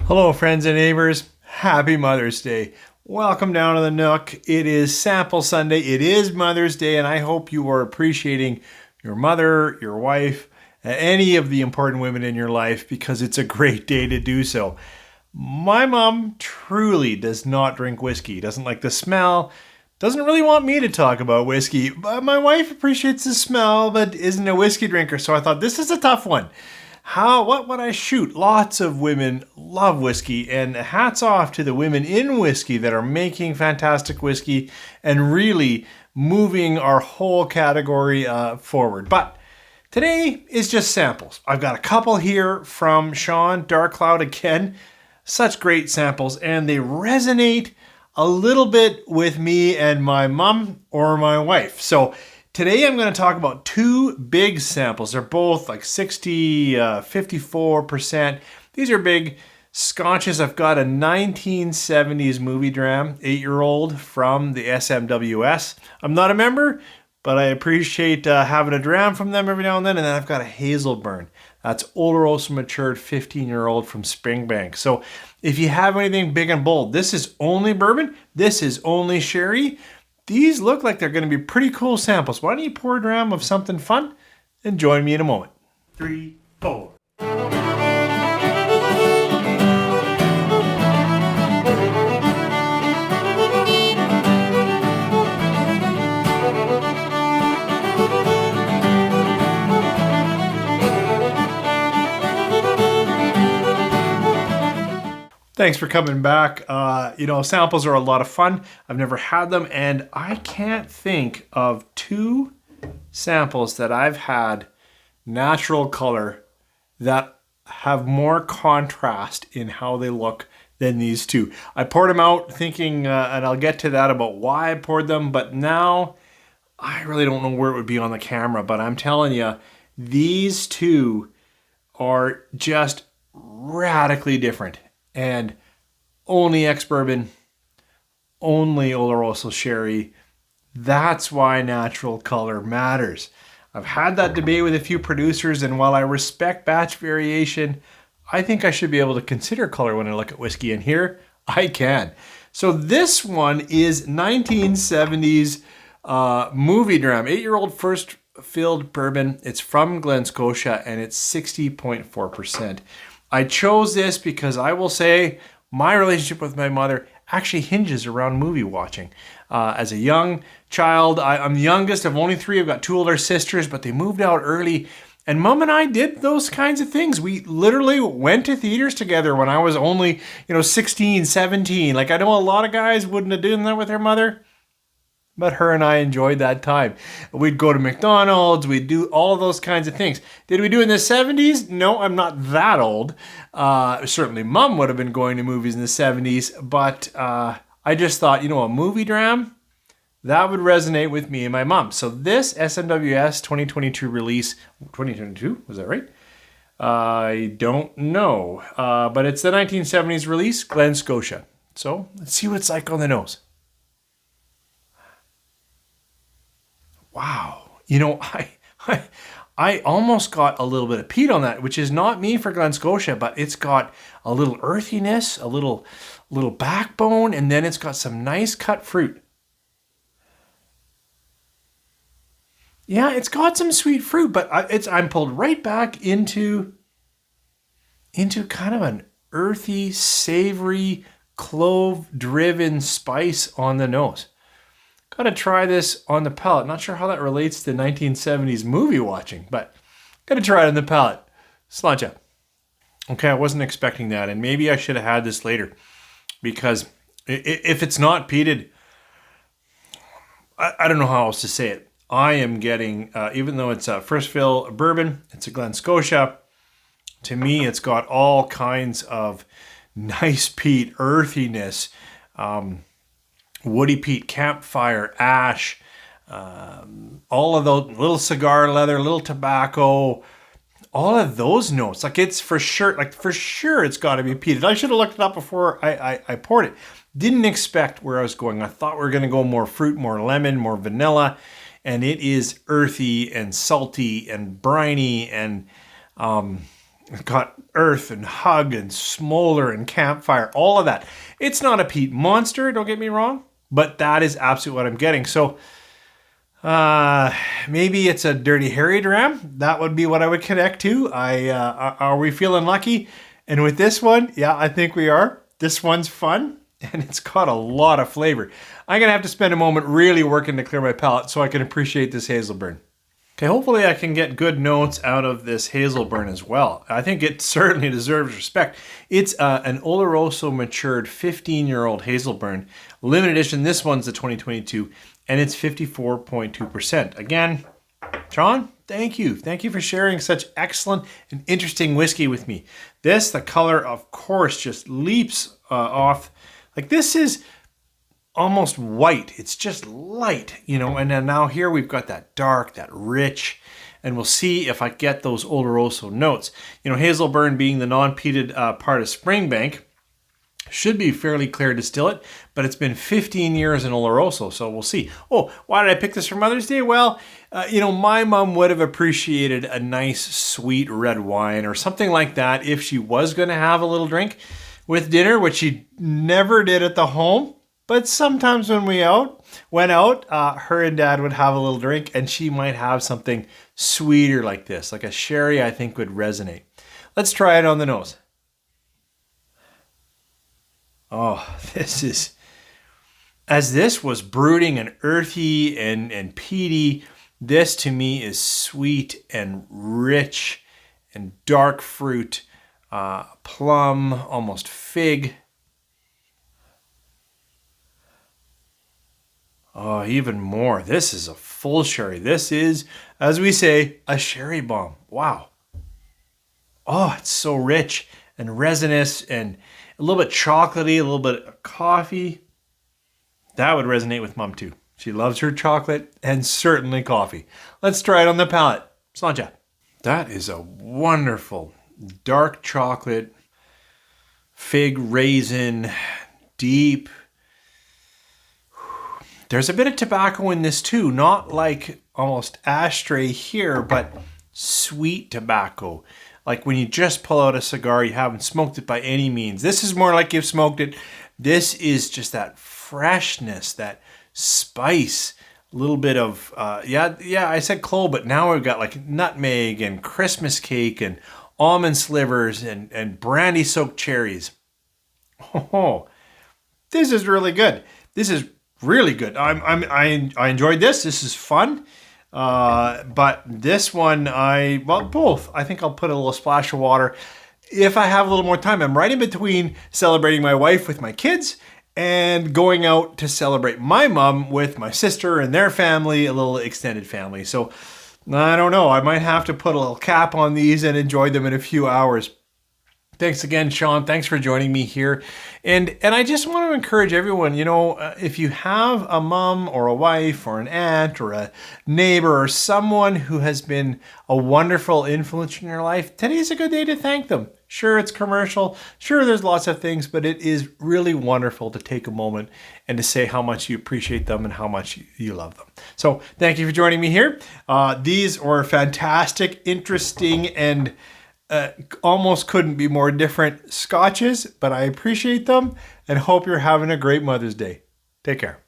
Hello, friends and neighbors. Happy Mother's Day. Welcome down to the Nook. It is Sample Sunday. It is Mother's Day, and I hope you are appreciating your mother, your wife, any of the important women in your life because it's a great day to do so. My mom truly does not drink whiskey, doesn't like the smell, doesn't really want me to talk about whiskey. But my wife appreciates the smell, but isn't a whiskey drinker, so I thought this is a tough one. What would I shoot? Lots of women love whiskey, and hats off to the women in whiskey that are making fantastic whiskey and really moving our whole category forward. But today is just samples. I've got a couple here from Sean Dark Cloud again. Such great samples, and they resonate a little bit with me and my mom or my wife. So today I'm going to talk about two big samples. They're both like 54%. These are big scotches. I've got a 1970s Movie Dram 8-year-old from the SMWS. I'm not a member, but I appreciate having a dram from them every now and then. And then I've got a Hazelburn. That's Oloroso matured 15-year-old from Springbank. So if you have anything big and bold, this is only bourbon. This is only sherry. These look like they're going to be pretty cool samples. Why don't you pour a dram of something fun and join me in a moment. 3, 4. Thanks for coming back. Samples are a lot of fun. I've never had them, and I can't think of two samples that I've had natural color that have more contrast in how they look than these two. I poured them out thinking, and I'll get to that about why I poured them, but now I really don't know where it would be on the camera, but I'm telling you, these two are just radically different. And only ex-bourbon, only Oloroso sherry. That's why natural color matters. I've had that debate with a few producers, and while I respect batch variation, I think I should be able to consider color when I look at whiskey, and here I can. So this one is 1970s Movie Dram, 8-year-old first filled bourbon. It's from Glen Scotia, and it's 60.4%. I chose this because I will say my relationship with my mother actually hinges around movie watching. As a young child, I'm the youngest of only 3. I've got 2 older sisters, but they moved out early. And Mom and I did those kinds of things. We literally went to theaters together when I was only, 16, 17. Like, I know a lot of guys wouldn't have done that with their mother, but her and I enjoyed that time. We'd go to McDonald's. We'd do all those kinds of things. Did we do it in the 70s? No, I'm not that old. Certainly Mom would have been going to movies in the 70s, but I just thought, a movie dram, that would resonate with me and my mom. So this SMWS 2022 release, 2022, was that right? I don't know, but it's the 1970s release, Glen Scotia. So let's see what it's like on the nose. Wow. I almost got a little bit of peat on that, which is not me for Glen Scotia, but it's got a little earthiness, a little backbone, and then it's got some nice cut fruit. Yeah, it's got some sweet fruit, but I'm pulled right back into kind of an earthy, savory, clove-driven spice on the nose. Gotta try this on the palate. Not sure how that relates to 1970s movie watching, but gotta try it on the palate. Sláinte. Okay, I wasn't expecting that, and maybe I should have had this later, because if it's not peated, I don't know how else to say it. I am getting, even though it's a first fill bourbon, it's a Glen Scotia. To me, it's got all kinds of nice peat, earthiness, woody peat, campfire, ash, all of those, little cigar leather, little tobacco, all of those notes. Like, it's for sure it's got to be peated. I should have looked it up before I poured it. Didn't expect where I was going. I thought we were going to go more fruit, more lemon, more vanilla, and it is earthy and salty and briny and It's got earth and hug and smolder and campfire, all of that. It's not a peat monster, don't get me wrong, but that is absolutely what I'm getting. So maybe it's a Dirty Harry dram. That would be what I would connect to. Are we feeling lucky? And with this one, yeah, I think we are. This one's fun and it's got a lot of flavor. I'm going to have to spend a moment really working to clear my palate so I can appreciate this Hazelburn. Okay, hopefully I can get good notes out of this Hazelburn as well. I think it certainly deserves respect. It's an Oloroso matured 15-year-old Hazelburn. Limited edition, this one's the 2022, and it's 54.2%. Again, Sean, thank you. Thank you for sharing such excellent and interesting whiskey with me. This, the color, of course, just leaps off. Like this is almost white. It's just light, you know, and then now here we've got that dark, that rich, and we'll see if I get those Oloroso notes. You know, Hazelburn being the non-peated part of Springbank should be fairly clear distillate, but it's been 15 years in Oloroso, so we'll see. Oh, why did I pick this for Mother's Day? Well, you know, my mom would have appreciated a nice sweet red wine or something like that if she was going to have a little drink with dinner, which she never did at the home. But sometimes when we went out, her and Dad would have a little drink and she might have something sweeter like this. Like a sherry, I think would resonate. Let's try it on the nose. Oh, this is, as this was brooding and earthy and peaty, this to me is sweet and rich and dark fruit, plum, almost fig. Oh, even more. This is a full sherry. This is, as we say, a sherry bomb. Wow. Oh, it's so rich and resinous and a little bit chocolatey, a little bit of coffee. That would resonate with Mom too. She loves her chocolate and certainly coffee. Let's try it on the palate. Sláinte. That is a wonderful dark chocolate, fig raisin, deep. There's a bit of tobacco in this too, not like almost ashtray here, but sweet tobacco. Like when you just pull out a cigar, you haven't smoked it by any means. This is more like you've smoked it. This is just that freshness, that spice, a little bit of, I said clove, but now we've got like nutmeg and Christmas cake and almond slivers and brandy soaked cherries. Oh, this is really good. This is really good. I enjoyed this. This is fun. But this one, both. I think I'll put a little splash of water if I have a little more time. I'm right in between celebrating my wife with my kids and going out to celebrate my mom with my sister and their family, a little extended family. So I don't know. I might have to put a little cap on these and enjoy them in a few hours. Thanks again, Sean. Thanks for joining me here. And I just want to encourage everyone, you know, if you have a mom or a wife or an aunt or a neighbor or someone who has been a wonderful influence in your life, today's a good day to thank them. Sure, it's commercial. Sure, there's lots of things, but it is really wonderful to take a moment and to say how much you appreciate them and how much you love them. So thank you for joining me here. These were fantastic, interesting, and almost couldn't be more different scotches, but I appreciate them and hope you're having a great Mother's Day. Take care.